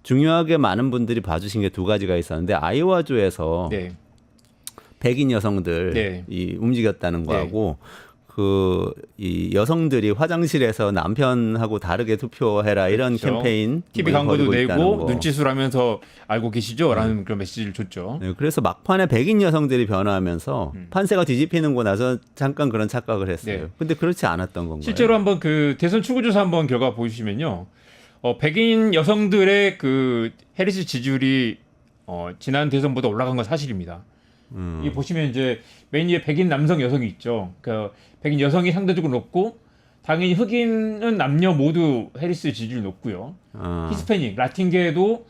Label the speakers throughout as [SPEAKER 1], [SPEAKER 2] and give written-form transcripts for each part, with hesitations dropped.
[SPEAKER 1] 중요하게 많은 분들이 봐주신 게 두 가지가 있었는데 아이오와주에서
[SPEAKER 2] 네.
[SPEAKER 1] 백인 여성들이
[SPEAKER 2] 네.
[SPEAKER 1] 움직였다는 거하고 이 여성들이 화장실에서 남편하고 다르게 투표해라 이런
[SPEAKER 2] 그렇죠.
[SPEAKER 1] 캠페인
[SPEAKER 2] TV 광고도
[SPEAKER 1] 벌이고
[SPEAKER 2] 내고 눈짓을하면서 알고 계시죠?라는 그런 메시지를 줬죠.
[SPEAKER 1] 네, 그래서 막판에 백인 여성들이 변화하면서 판세가 뒤집히는 나서 잠깐 그런 착각을 했어요.
[SPEAKER 2] 네.
[SPEAKER 1] 근데 그렇지 않았던 건가요?
[SPEAKER 2] 실제로 한번 그 대선 출구조사 한번 결과 보시면요, 백인 여성들의 그 해리스 지지율이 지난 대선보다 올라간 건 사실입니다. 이 보시면 이제 맨 위에 백인 남성 여성이 있죠. 그 백인 여성이 상대적으로 높고 당연히 흑인은 남녀 모두 해리스 지지율이 높고요. 히스패닉, 라틴계도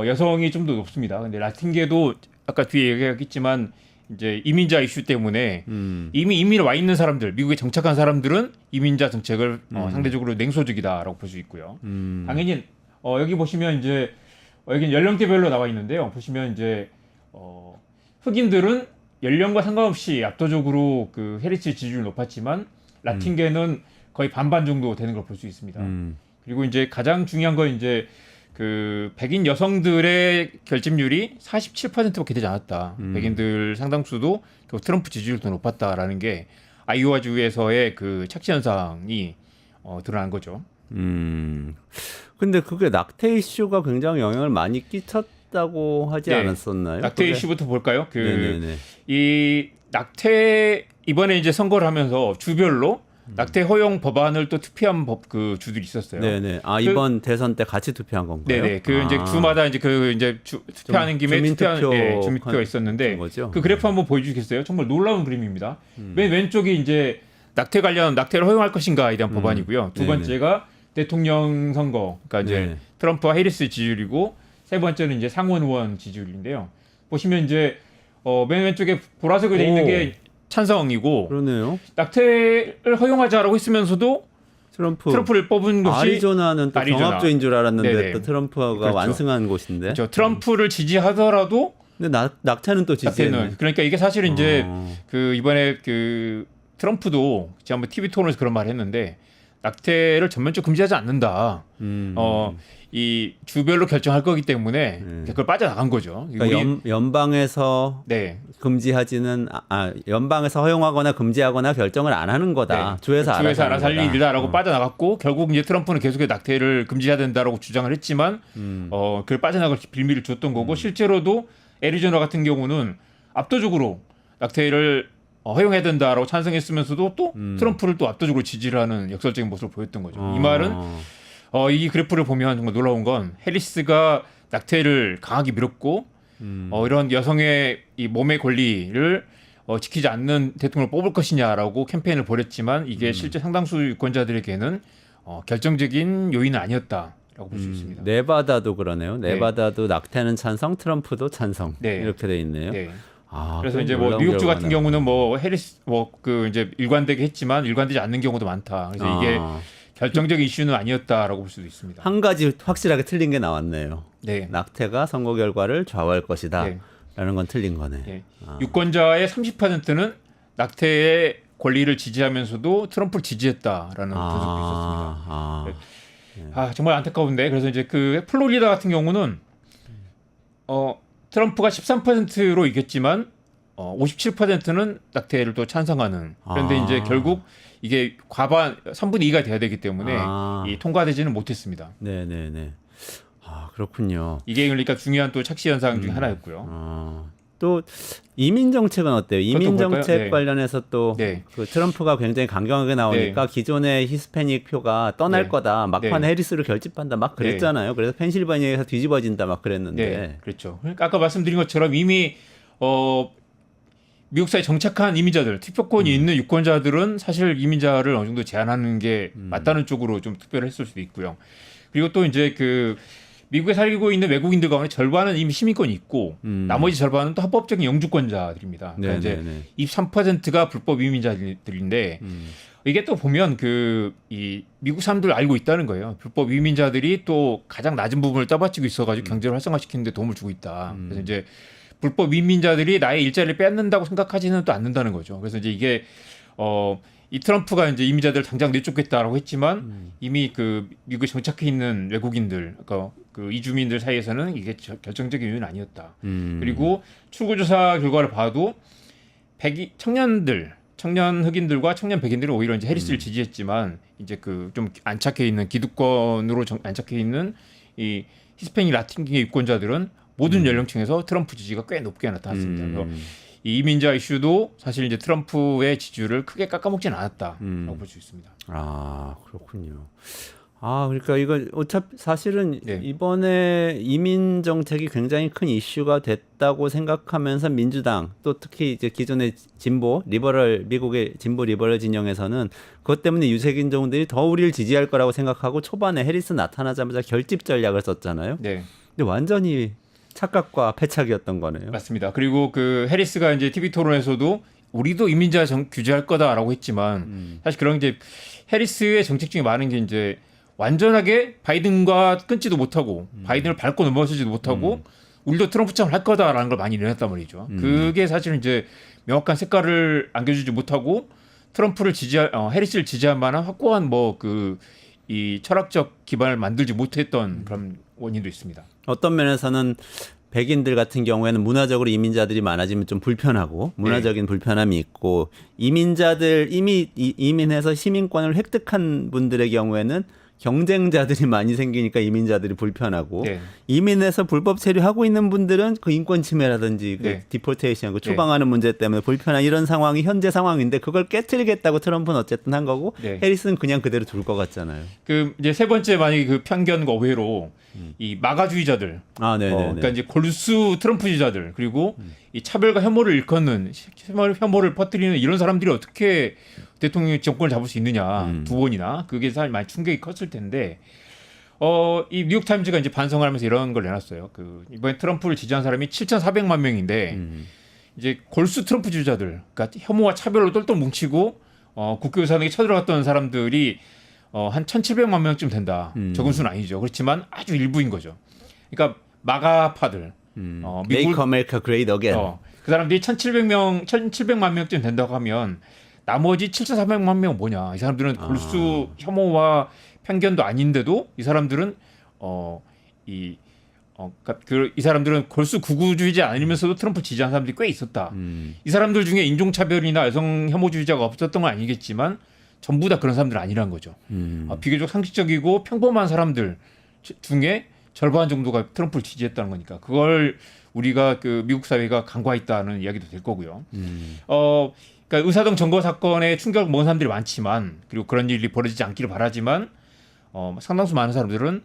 [SPEAKER 2] 여성이 좀 더 높습니다. 근데 라틴계도 아까 뒤에 얘기했겠지만 이제 이민자 이슈 때문에 이미 이민에 와 있는 사람들, 미국에 정착한 사람들은 이민자 정책을 상대적으로 냉소적이다라고 볼 수 있고요. 당연히 여기 보시면 이제 여기 연령대별로 나와 있는데요. 보시면 이제 흑인들은 연령과 상관없이 압도적으로 그 해리스 지지율이 높았지만 라틴계는 거의 반반 정도 되는 걸 볼 수 있습니다. 그리고 이제 가장 중요한 건 이제 그 백인 여성들의 결집률이 47%밖에 되지 않았다. 백인들 상당수도 그 트럼프 지지율이 더 높았다라는 게 아이오와 주에서의 그 착시 현상이 드러난 거죠.
[SPEAKER 1] 근데 그게 낙태 이슈가 굉장히 영향을 많이 끼쳤다고 하지
[SPEAKER 2] 네.
[SPEAKER 1] 않았었나요?
[SPEAKER 2] 낙태 이슈부터 볼까요?
[SPEAKER 1] 네네네.
[SPEAKER 2] 이 낙태 이번에 이제 선거를 하면서 주별로 낙태 허용 법안을 또 투표한 그 주들이 있었어요.
[SPEAKER 1] 네네. 이번 대선 때 같이 투표한 건가요?
[SPEAKER 2] 네네. 이제 주마다 이제 투표하는 김에 주민투표가 있었는데
[SPEAKER 1] 거죠?
[SPEAKER 2] 그 그래프 한번 보여주시겠어요? 정말 놀라운 그림입니다. 맨 왼쪽이 이제 낙태를 허용할 것인가에 대한 법안이고요. 두 번째가 대통령 선거, 그러니까 이제 트럼프와 해리스 지지율이고 세 번째는 이제 상원 의원 지지율인데요. 보시면 이제 맨 왼쪽에 보라색으로 되어 있는 게 찬성이고
[SPEAKER 1] 그러네요.
[SPEAKER 2] 낙태를 허용하자라고 했으면서도 트럼프를 뽑은 것이
[SPEAKER 1] 아리조나는 또 경합주인 줄 알았는데
[SPEAKER 2] 네네.
[SPEAKER 1] 또 트럼프가
[SPEAKER 2] 그렇죠.
[SPEAKER 1] 완승한 곳인데.
[SPEAKER 2] 그렇죠. 트럼프를 지지하더라도
[SPEAKER 1] 근데 낙태는 또 지지했네.
[SPEAKER 2] 그러니까 이게 사실 이제 그 이번에 그 트럼프도 지난번 TV 토론에서 그런 말을 했는데 낙태를 전면적으로 금지하지 않는다. 이 주별로 결정할 거기 때문에 그걸 빠져나간 거죠.
[SPEAKER 1] 그러니까 연방에서 금지하지는 연방에서 허용하거나 금지하거나 결정을 안 하는 거다. 주에서 알아서
[SPEAKER 2] 할 일이다라고 빠져나갔고 결국 이제 트럼프는 계속해서 낙태를 금지해야 된다라고 주장을 했지만 그걸 빠져나갈 빌미를 줬던 거고 실제로도 애리조나 같은 경우는 압도적으로 낙태를 허용해야 된다라고 찬성했으면서도 또 트럼프를 또 압도적으로 지지를 하는 역설적인 모습을 보였던 거죠. 이 말은 이 그래프를 보면 정말 놀라운 건 해리스가 낙태를 강하게 밀었고 이런 여성의 이 몸의 권리를 지키지 않는 대통령을 뽑을 것이냐라고 캠페인을 벌였지만 이게 실제 상당수 유권자들에게는 결정적인 요인은 아니었다라고 볼 수 있습니다.
[SPEAKER 1] 네바다도 그러네요. 네바다도 낙태는 찬성, 트럼프도 찬성 이렇게 돼 있네요.
[SPEAKER 2] 그래서 이제 뭐 뉴욕주 같은 경우는 뭐 해리스 그 이제 일관되게 했지만 일관되지 않는 경우도 많다. 그래서 이게 결정적인 이슈는 아니었다라고 볼 수도 있습니다.
[SPEAKER 1] 한 가지 확실하게 틀린 게 나왔네요.
[SPEAKER 2] 네.
[SPEAKER 1] 낙태가 선거 결과를 좌우할 것이다. 라는 건 틀린 거네.
[SPEAKER 2] 유권자의 30%는 낙태의 권리를 지지하면서도 트럼프를 지지했다라는 분석도 있었습니다. 정말 안타까운데 그래서 이제 그 플로리다 같은 경우는 트럼프가 13%로 이겼지만 57%는 낙태를 또 찬성하는. 그런데 이제 결국 이게 과반 3분의 2가 돼야 되기 때문에 통과되지는 못했습니다.
[SPEAKER 1] 네네네. 그렇군요.
[SPEAKER 2] 이게 그러니까 중요한 또 착시 현상 중에 하나였고요.
[SPEAKER 1] 또 이민 정책은 어때요? 이민 정책 관련해서 또 그 트럼프가 굉장히 강경하게 나오니까 기존의 히스패닉 표가 떠날 거다. 막판에 해리스를 결집한다. 막 그랬잖아요. 그래서 펜실바니아에서 뒤집어진다. 막 그랬는데.
[SPEAKER 2] 그렇죠. 그러니까 아까 말씀드린 것처럼 이미 미국 사회에 정착한 이민자들, 투표권이 있는 유권자들은 사실 이민자를 어느 정도 제한하는 게 맞다는 쪽으로 좀 투표를 했을 수도 있고요. 그리고 또 이제 그 미국에 살고 있는 외국인들 가운데 절반은 이미 시민권이 있고 나머지 절반은 또 합법적인 영주권자들입니다. 그러니까 이제 23%가 불법 이민자들인데 이게 또 보면 이 미국 사람들 알고 있다는 거예요. 불법 이민자들이 또 가장 낮은 부분을 떠받치고 있어가지고 경제를 활성화시키는 데 도움을 주고 있다. 그래서 이제 불법 이민자들이 나의 일자리를 뺏는다고 생각하지는 또 않는다는 거죠. 그래서 이제 이게 이 트럼프가 이제 이민자들 당장 내쫓겠다라고 했지만 이미 그 미국에 정착해 있는 외국인들, 그러니까 그 이주민들 사이에서는 이게 결정적인 이유는 아니었다. 그리고 출구조사 결과를 봐도 청년 흑인들과 청년 백인들은 오히려 이제 해리스를 지지했지만 이제 그 좀 안착해 있는 기득권으로 안착해 있는 이 히스패닉 라틴계 유권자들은 모든 연령층에서 트럼프 지지가 꽤 높게 나타났습니다. 그래서 이 이민자 이슈도 사실 이제 트럼프의 지지율을 크게 깎아먹지는 않았다라고 볼 수 있습니다.
[SPEAKER 1] 아, 그렇군요. 아, 그러니까 이거 어차피 사실은 이번에 이민 정책이 굉장히 큰 이슈가 됐다고 생각하면서 민주당 또 특히 이제 기존의 미국의 진보 리버럴 진영에서는 그것 때문에 유색인종들이 더 우리를 지지할 거라고 생각하고 초반에 해리스 나타나자마자 결집 전략을 썼잖아요. 네. 근데 완전히 착각과 패착이었던 거네요.
[SPEAKER 2] 맞습니다. 그리고 그 해리스가 이제 TV 토론에서도 우리도 이민자 규제할 거다라고 했지만 사실 그런 이제 해리스의 정책 중에 많은 게 이제 완전하게 바이든과 끊지도 못하고 바이든을 밟고 넘어서지도 못하고 우리도 트럼프처럼 할 거다라는 걸 많이 내놨단 말이죠. 그게 사실은 이제 명확한 색깔을 안겨주지 못하고 트럼프를 해리스를 지지할 만한 확고한 이 철학적 기반을 만들지 못했던 그런 원인도 있습니다. 어떤
[SPEAKER 1] 면에서는 백인들 같은 경우에는 문화적으로 이민자들이 많아지면 좀 불편하고 문화적인 불편함이 있고 이민자들 이미 이민해서 시민권을 획득한 분들의 경우에는 경쟁자들이 많이 생기니까 이민자들이 불편하고 이민해서 불법 체류하고 있는 분들은 그 인권 침해라든지 그 디포테이션, 그 추방하는 문제 때문에 불편한 이런 상황이 현재 상황인데 그걸 깨트리겠다고 트럼프는 어쨌든 한 거고 해리스는 그냥 그대로 둘 것 같잖아요.
[SPEAKER 2] 그 이제 세 번째 만약에 그 편견과 오해로 이 마가주의자들, 그러니까 이제 골수 트럼프 주자들 그리고 이 차별과 혐오를 일컫는 혐오를 퍼뜨리는 이런 사람들이 어떻게 대통령 정권을 잡을 수 있느냐 두 번이나 그게 사실 많이 충격이 컸을 텐데 이 뉴욕 타임즈가 이제 반성을 하면서 이런 걸 내놨어요. 그 이번에 트럼프를 지지한 사람이 7,400만 명인데 이제 골수 트럼프 주자들, 그러니까 혐오와 차별로 똘똘 뭉치고 국교유산에 쳐들어갔던 사람들이 한 1,700만 명쯤 된다. 적은 수는 아니죠. 그렇지만 아주 일부인 거죠. 그러니까 마가파들,
[SPEAKER 1] Make America Great Again.
[SPEAKER 2] 그 사람들이 1,700만 명쯤 된다고 하면 나머지 7,400만 명은 뭐냐? 이 사람들은 골수 혐오와 편견도 아닌데도 이 사람들은 이 사람들은 골수 구구주의자 아니면서도 트럼프 지지한 사람들이 꽤 있었다. 이 사람들 중에 인종차별이나 여성 혐오주의자가 없었던 건 아니겠지만 전부 다 그런 사람들은 아니란 거죠. 비교적 상식적이고 평범한 사람들 중에 절반 정도가 트럼프를 지지했다는 거니까 그걸 우리가 그 미국 사회가 간과했다는 이야기도 될 거고요. 그러니까 의사동 점거 사건에 충격을 먹은 사람들이 많지만 그리고 그런 일이 벌어지지 않기를 바라지만 상당수 많은 사람들은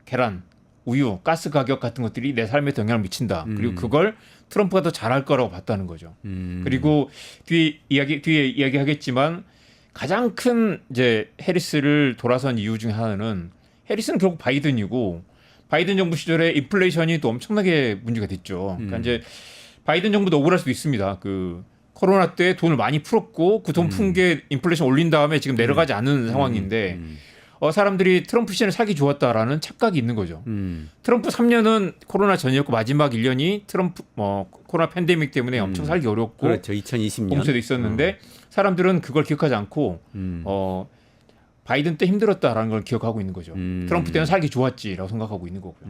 [SPEAKER 2] 계란, 우유, 가스 가격 같은 것들이 내 삶에 영향을 미친다. 그리고 그걸 트럼프가 더 잘할 거라고 봤다는 거죠. 그리고 뒤에 이야기하겠지만 가장 큰 이제 해리스를 돌아선 이유 중에 하나는 해리스는 결국 바이든이고 바이든 정부 시절에 인플레이션이 또 엄청나게 문제가 됐죠. 그러니까 이제 바이든 정부도 억울할 수도 있습니다. 그 코로나 때 돈을 많이 풀었고 그 돈 푼 게 인플레이션 올린 다음에 지금 내려가지 않는 상황인데 사람들이 트럼프 시절에 살기 좋았다라는 착각이 있는 거죠. 트럼프 3년은 코로나 전이었고 마지막 1년이 트럼프 코로나 팬데믹 때문에 엄청 살기 어렵고
[SPEAKER 1] 그렇죠. 2020년
[SPEAKER 2] 봉쇄도 있었는데 사람들은 그걸 기억하지 않고 바이든 때 힘들었다라는 걸 기억하고 있는 거죠. 트럼프 때는 살기 좋았지라고 생각하고 있는 거고요.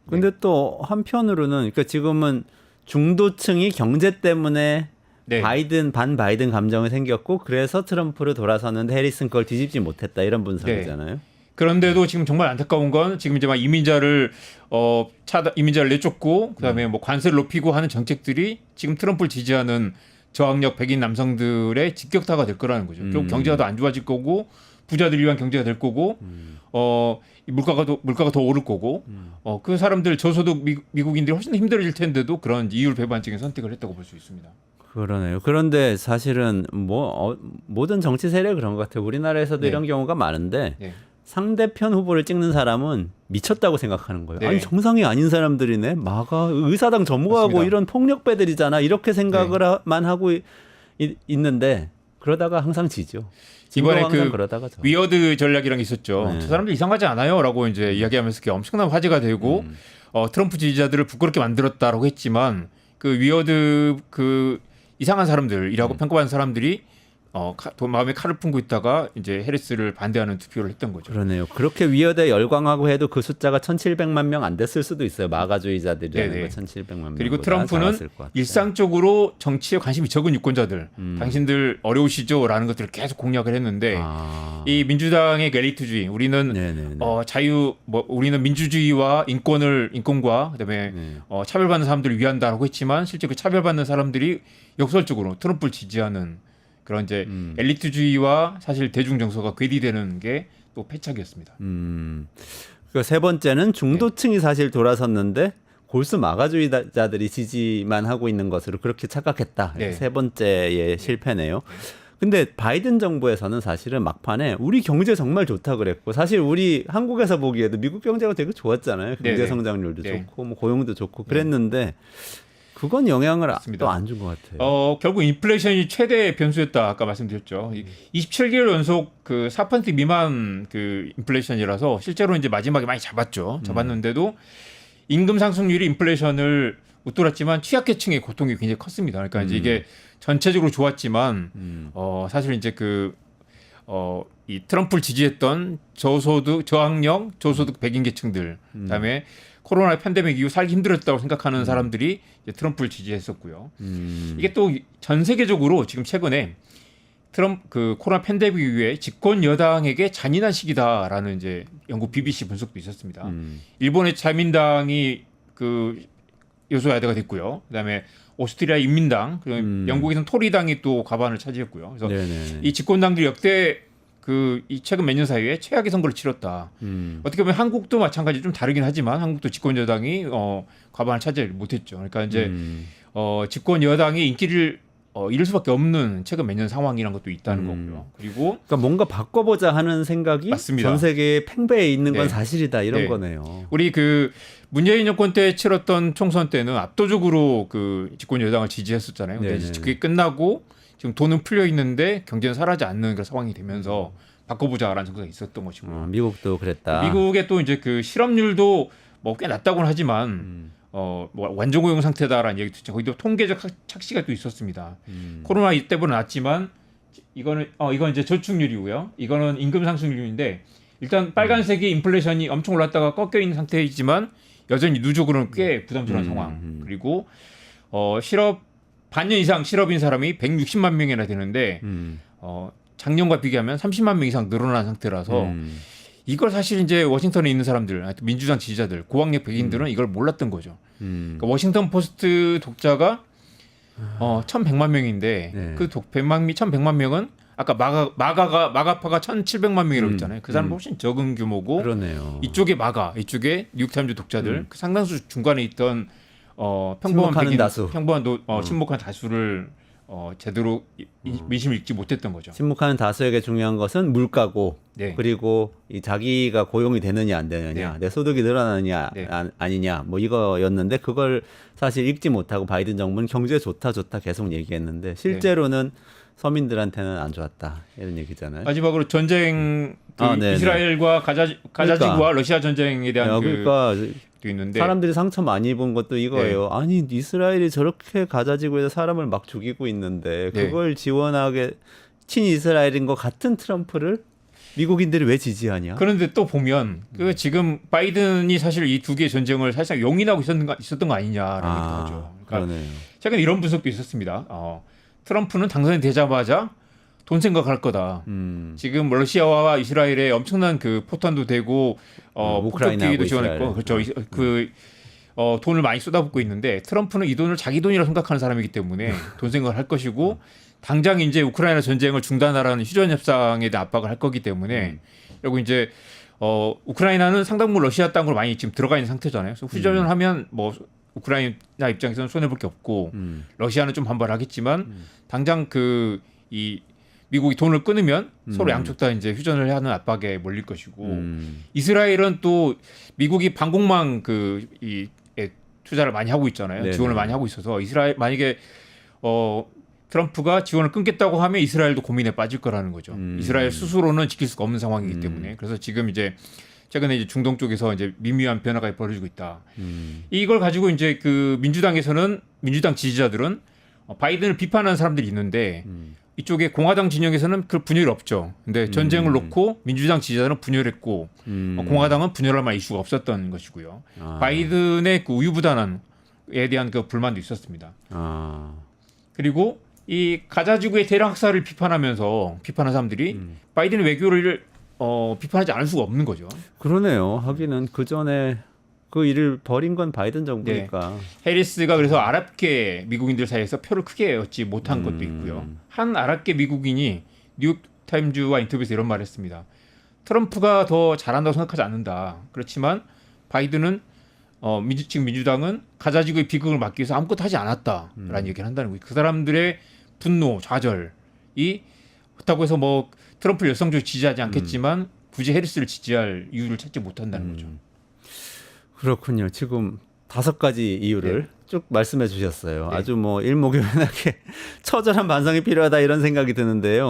[SPEAKER 1] 근데 또 한편으로는 그러니까 지금은 중도층이 경제 때문에 반바이든 감정이 생겼고 그래서 트럼프로 돌아섰는데 해리스는 그걸 뒤집지 못했다 이런 분석이잖아요.
[SPEAKER 2] 그런데도 지금 정말 안타까운 건 지금 이제 막 이민자를 내쫓고 그다음에 뭐 관세를 높이고 하는 정책들이 지금 트럼프를 지지하는 저학력 백인 남성들의 직격타가 될 거라는 거죠. 결국 경제가 더 안 좋아질 거고 부자들 위한 경제가 될 거고 물가가 더 오를 거고 그 사람들 저소득 미국인들이 훨씬 더 힘들어질 텐데도 그런 이율 배반적인 선택을 했다고 볼 수 있습니다.
[SPEAKER 1] 그러네요. 그런데 사실은 모든 정치 세력 그런 것 같아요. 우리나라에서도 이런 경우가 많은데 상대편 후보를 찍는 사람은 미쳤다고 생각하는 거예요. 아니 정상이 아닌 사람들이네. 의사당 전무하고 맞습니다. 이런 폭력배들이잖아. 이렇게 생각을만 하고 있는데 그러다가 항상 지죠.
[SPEAKER 2] 이번에 그 위어드 전략이라는 게 있었죠. 저 사람들 이상하지 않아요라고 이제 이야기하면서 그게 엄청난 화제가 되고 트럼프 지지자들을 부끄럽게 만들었다라고 했지만 그 위어드 그 이상한 사람들이라고 평가받는 사람들이 마음에 칼을 품고 있다가 이제 해리스를 반대하는 투표를 했던 거죠.
[SPEAKER 1] 그러네요. 그렇게 위어드에 열광하고 해도 그 숫자가 1,700만 명 안 됐을 수도 있어요. 마가주의자들이라는 거 1,700만 명.
[SPEAKER 2] 그리고 트럼프는 일상적으로 정치에 관심이 적은 유권자들, 당신들 어려우시죠라는 것들을 계속 공략을 했는데 이 민주당의 엘리트주의, 우리는 우리는 민주주의와 인권과 그다음에 차별받는 사람들을 위한다라고 했지만 실제 그 차별받는 사람들이 역설적으로 트럼프를 지지하는 그런 이제 엘리트주의와 사실 대중 정서가 괴리되는 게 또 패착이었습니다.
[SPEAKER 1] 그 세 번째는 중도층이 사실 돌아섰는데 골수 마가주의자들이 지지만 하고 있는 것으로 그렇게 착각했다. 세 번째의 실패네요. 근데 바이든 정부에서는 사실은 막판에 우리 경제 정말 좋다 그랬고 사실 우리 한국에서 보기에도 미국 경제가 되게 좋았잖아요. 경제 성장률도 좋고 뭐 고용도 좋고 그랬는데 그건 영향을 또 안 준 것 같아요.
[SPEAKER 2] 결국 인플레이션이 최대 변수였다. 아까 말씀드렸죠. 27개월 연속 그 4% 미만 그 인플레이션이라서 실제로 이제 마지막에 많이 잡았는데도 임금 상승률이 인플레이션을 웃돌았지만 취약계층의 고통이 굉장히 컸습니다. 그러니까 이제 이게 전체적으로 좋았지만 사실 이제 이 트럼프를 지지했던 저학력, 저소득 백인 계층들, 그다음에 코로나 팬데믹 이후 살기 힘들었다고 생각하는 사람들이 이제 트럼프를 지지했었고요. 이게 또 전 세계적으로 지금 최근에 코로나 팬데믹 이후에 집권 여당에게 잔인한 시기다라는 이제 영국 BBC 분석도 있었습니다. 일본의 자민당이 여소야대가 됐고요. 그다음에 오스트리아 인민당, 그리고 영국에서는 토리당이 또 과반을 차지했고요. 그래서 이 집권당들이 역대 이 최근 몇 년 사이에 최악의 선거를 치렀다. 어떻게 보면 한국도 마찬가지 좀 다르긴 하지만 한국도 집권 여당이 과반을 차지하지 못했죠. 그러니까 이제 집권 여당이 인기를 잃을 수밖에 없는 최근 몇 년 상황이란 것도 있다는 거고요. 그리고
[SPEAKER 1] 그러니까 뭔가 바꿔보자 하는 생각이
[SPEAKER 2] 맞습니다.
[SPEAKER 1] 전 세계에 팽배해 있는 건 사실이다 이런 거네요.
[SPEAKER 2] 우리 문재인 정권 때 치렀던 총선 때는 압도적으로 집권 여당을 지지했었잖아요. 근데 이제 그게 끝나고 지금 돈은 풀려 있는데 경제는 사라지지 않는 그런 상황이 되면서 바꿔보자라는 생각이 있었던 것이고요.
[SPEAKER 1] 미국도 그랬다.
[SPEAKER 2] 미국의 또 이제 실업률도 뭐 꽤 낮다고는 하지만 뭐 완전 고용 상태다라는 얘기도 있죠. 거기도 통계적 착시가 또 있었습니다. 코로나 때보다 낮지만 이건 이제 저축률이고요. 이거는 임금 상승률인데 일단 빨간색이 인플레이션이 엄청 올랐다가 꺾여 있는 상태이지만 여전히 누적으로는 꽤 부담스러운 상황. 그리고 반년 이상 실업인 사람이 160만 명이나 되는데 작년과 비교하면 30만 명 이상 늘어난 상태라서 이걸 사실 이제 워싱턴에 있는 사람들, 민주당 지지자들, 고학력 백인들은 이걸 몰랐던 거죠. 그러니까 워싱턴 포스트 독자가 1,100만 명인데 그 1,100만 명은 아까 마가파가 1,700만 명이라고 했잖아요. 그 사람은 훨씬 적은 규모고
[SPEAKER 1] 그러네요.
[SPEAKER 2] 이쪽에 이쪽에 뉴욕타임즈 독자들 그 상당수 중간에 있던 평범한 백인, 평범한 친목한 다수를 제대로 민심을 읽지 못했던 거죠.
[SPEAKER 1] 침묵하는 다수에게 중요한 것은 물가고 그리고 자기가 고용이 되느냐 안 되느냐 내 소득이 늘어나느냐 아니냐 뭐 이거였는데 그걸 사실 읽지 못하고 바이든 정부는 경제 좋다 계속 얘기했는데 실제로는 서민들한테는 안 좋았다 이런 얘기잖아요.
[SPEAKER 2] 마지막으로 전쟁 이스라엘과 가자지구와 러시아 전쟁에 대한 도 있는데
[SPEAKER 1] 사람들이 상처 많이 입은 것도 이거예요. 아니 이스라엘이 저렇게 가자지구에서 사람을 막 죽이고 있는데 그걸 지원하게 친이스라엘인 것 같은 트럼프를 미국인들이 왜 지지하냐?
[SPEAKER 2] 그런데 또 보면 지금 바이든이 사실 이 두 개의 전쟁을 사실상 용인하고 있었던 거 아니냐라는 얘기도 하죠. 그러니까 최근 이런 분석도 있었습니다. 트럼프는 당선이 되자마자 돈 생각할 거다. 지금 러시아와 이스라엘에 엄청난 포탄도 되고 폭격기도 지원했고 그렇죠. 돈을 많이 쏟아붓고 있는데 트럼프는 이 돈을 자기 돈이라고 생각하는 사람이기 때문에 돈 생각을 할 것이고 당장 이제 우크라이나 전쟁을 중단하라는 휴전 협상에 대한 압박을 할 거기 때문에 그리고 이제 우크라이나는 상당 부분 러시아 땅으로 많이 지금 들어가 있는 상태잖아요. 그래서 휴전을 하면 뭐 우크라이나 입장에서는 손해 볼 게 없고 러시아는 좀 반발하겠지만 당장 미국이 돈을 끊으면 서로 양쪽 다 이제 휴전을 하는 압박에 몰릴 것이고 이스라엘은 또 미국이 방공망 투자를 많이 하고 있잖아요. 지원을 많이 하고 있어서 이스라엘 만약에 트럼프가 지원을 끊겠다고 하면 이스라엘도 고민에 빠질 거라는 거죠. 이스라엘 스스로는 지킬 수가 없는 상황이기 때문에 그래서 지금 이제 최근에 이제 중동 쪽에서 이제 미묘한 변화가 벌어지고 있다. 이걸 가지고 이제 민주당 지지자들은 바이든을 비판하는 사람들이 있는데 이쪽에 공화당 진영에서는 그 분열이 없죠. 근데 전쟁을 놓고 민주당 지지자는 분열했고 공화당은 분열할 만한 이슈가 없었던 것이고요. 바이든의 그 우유부단함에 대한 그 불만도 있었습니다. 그리고 이 가자지구의 대량 학살을 비판한 사람들이 바이든의 외교를 비판하지 않을 수가 없는 거죠.
[SPEAKER 1] 그러네요. 하기는 그 전에 그 일을 벌인 건 바이든 정부니까.
[SPEAKER 2] 네. 해리스가 그래서 아랍계 미국인들 사이에서 표를 크게 얻지 못한 것도 있고요. 한 아랍계 미국인이 뉴욕타임즈와 인터뷰에서 이런 말을 했습니다. 트럼프가 더 잘한다고 생각하지 않는다. 그렇지만 바이든은 지금 민주당은 가자지구의 비극을 막기 위해서 아무것도 하지 않았다라는 얘기를 한다는 거예요. 그 사람들의 분노, 좌절이 그렇다고 해서 뭐 트럼프를 열성적으로 지지하지 않겠지만 굳이 해리스를 지지할 이유를 찾지 못한다는 거죠.
[SPEAKER 1] 그렇군요. 지금 5가지 이유를 쭉 말씀해 주셨어요.
[SPEAKER 2] 네.
[SPEAKER 1] 아주 뭐 일목요연하게 처절한 반성이 필요하다 이런 생각이 드는데요.